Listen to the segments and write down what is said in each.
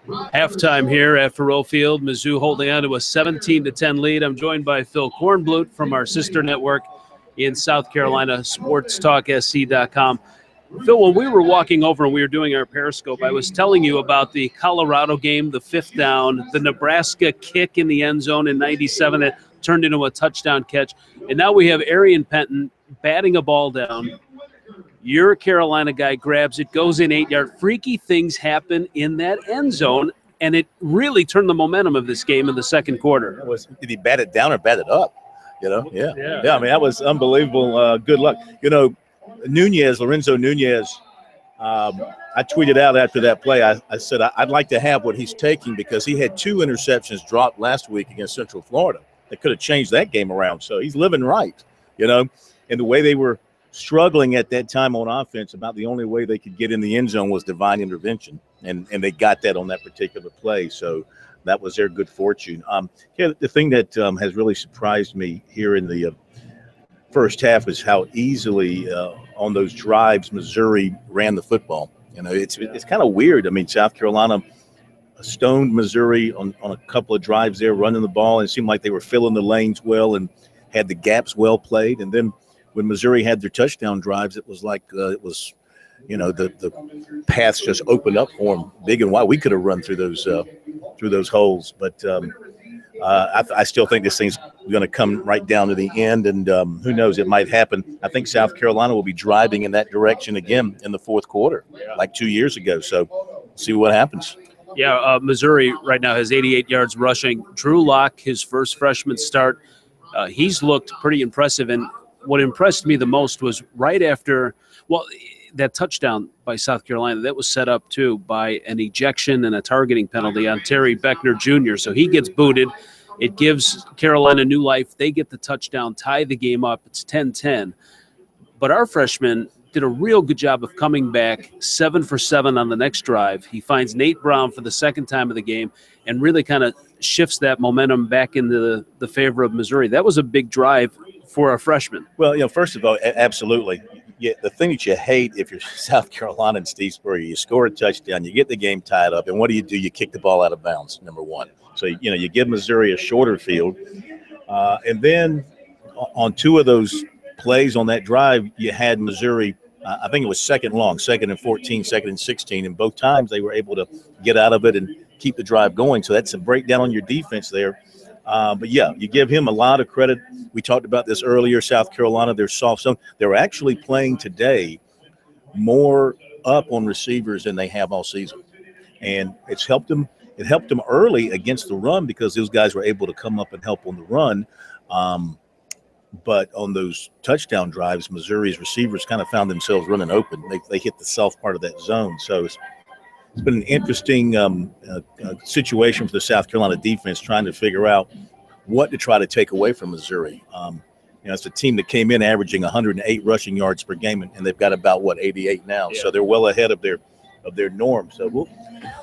Halftime here at Faurot Field. Mizzou holding on to a 17-10 lead. I'm joined by Phil Kornblut from our sister network in South Carolina, sportstalksc.com. Phil, when we were walking over and we were doing our Periscope, I was telling you about the Colorado game, the 5th down, the Nebraska kick in the end zone in 97 that turned into a touchdown catch. And now we have Arian Penton batting a ball down. Your Carolina guy grabs it, goes in 8-yard. Freaky things happen in that end zone, and it really turned the momentum of this game in the second quarter. Did he bat it down or bat it up? Yeah. I mean, that was unbelievable. Good luck. Lorenzo Nunez, I tweeted out after that play, I said I'd like to have what he's taking because he had 2 interceptions dropped last week against Central Florida. That could have changed that game around. So he's living right, and the way they were struggling at that time on offense, about the only way they could get in the end zone was divine intervention, and they got that on that particular play. So that was their good fortune. The thing that has really surprised me here in the first half is how easily on those drives Missouri ran the football. It's kind of weird. I mean, South Carolina stoned Missouri on a couple of drives there, running the ball, and it seemed like they were filling the lanes well and had the gaps well played. And then when Missouri had their touchdown drives, it was like the paths just opened up for them big and wide. We could have run through those holes, but I still think this thing's going to come right down to the end, and who knows, it might happen. I think South Carolina will be driving in that direction again in the fourth quarter, like 2 years ago. So see what happens. Yeah, Missouri right now has 88 yards rushing. Drew Lock, his first freshman start, he's looked pretty impressive, and what impressed me the most was right after, that touchdown by South Carolina, that was set up, too, by an ejection and a targeting penalty on Terry Beckner Jr. So he gets booted. It gives Carolina new life. They get the touchdown, tie the game up. It's 10-10. But our freshman did a real good job of coming back 7 for 7 on the next drive. He finds Nate Brown for the second time of the game and really kind of shifts that momentum back into the favor of Missouri. That was a big drive for a freshman. Well, first of all, absolutely. Yeah, the thing that you hate if you're South Carolina and Steve Spurrier, you score a touchdown, you get the game tied up, and what do? You kick the ball out of bounds, number one. So, you give Missouri a shorter field. And then on 2 of those plays on that drive, you had Missouri, I think it was second and 14, second and 16, and both times they were able to get out of it and keep the drive going. So that's a breakdown on your defense there. But, yeah, you give him a lot of credit. We talked about this earlier, South Carolina, they're soft zone. They're actually playing today more up on receivers than they have all season. And it's helped them. It helped them early against the run because those guys were able to come up and help on the run. But on those touchdown drives, Missouri's receivers kind of found themselves running open. They hit the soft part of that zone. So it's been an interesting situation for the South Carolina defense trying to figure out what to try to take away from Missouri. It's a team that came in averaging 108 rushing yards per game, and they've got about, 88 now. Yeah. So they're well ahead of their norm. So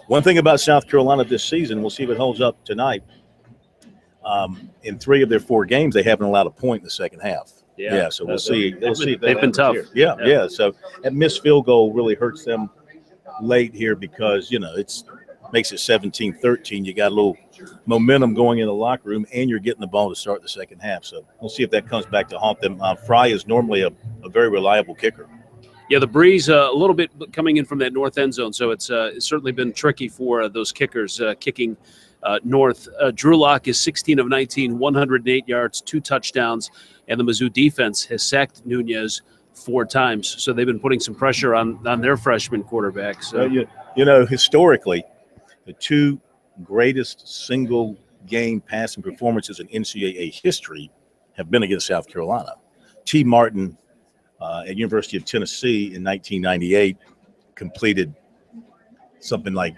one thing about South Carolina this season, we'll see if it holds up tonight. In 3 of their 4 games, they haven't allowed a point in the second half. Yeah. So we'll see. They've been tough. Yeah. So that missed field goal really hurts them late here because, it makes it 17-13. You got a little momentum going in the locker room, and you're getting the ball to start the second half. So we'll see if that comes back to haunt them. Fry is normally a very reliable kicker. Yeah, the breeze a little bit coming in from that north end zone, so it's certainly been tricky for those kickers kicking north. Drew Lock is 16 of 19, 108 yards, 2 touchdowns, and the Mizzou defense has sacked Nunez 4 times. So they've been putting some pressure on their freshman quarterback. So historically, the 2 greatest single-game passing performances in NCAA history have been against South Carolina. T. Martin at University of Tennessee in 1998 completed something like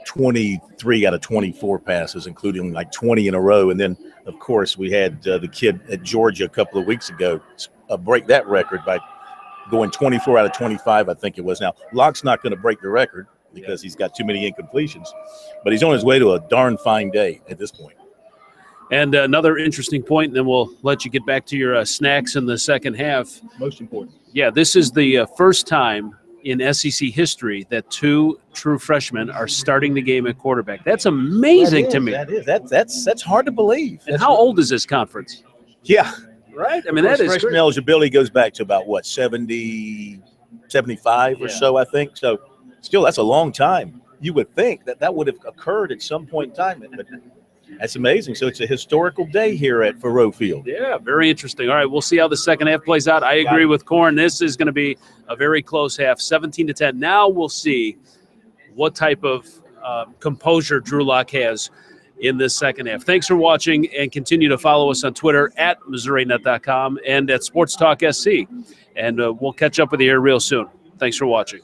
23 out of 24 passes, including like 20 in a row. And then, of course, we had the kid at Georgia a couple of weeks ago break that record by going 24 out of 25, I think it was. Now, Locke's not going to break the record because he's got too many incompletions, but he's on his way to a darn fine day at this point. And another interesting point, and then we'll let you get back to your snacks in the second half. Most important. Yeah, this is the first time in SEC history that 2 true freshmen are starting the game at quarterback. That's amazing to me. That's hard to believe. And how old is this conference? Yeah. Right? I mean, that is freshman great. eligibility goes back to about, what, 70, 75 or so, I think. So still, that's a long time. You would think that would have occurred at some point in time. But that's amazing. So it's a historical day here at Faurot Field. Yeah, very interesting. All right, we'll see how the second half plays out. I agree with Korn. This is going to be a very close half, 17-10. Now we'll see what type of composure Drew Lock has in this second half. Thanks for watching, and continue to follow us on Twitter at MissouriNet.com and at Sports Talk SC. And we'll catch up with you here real soon. Thanks for watching.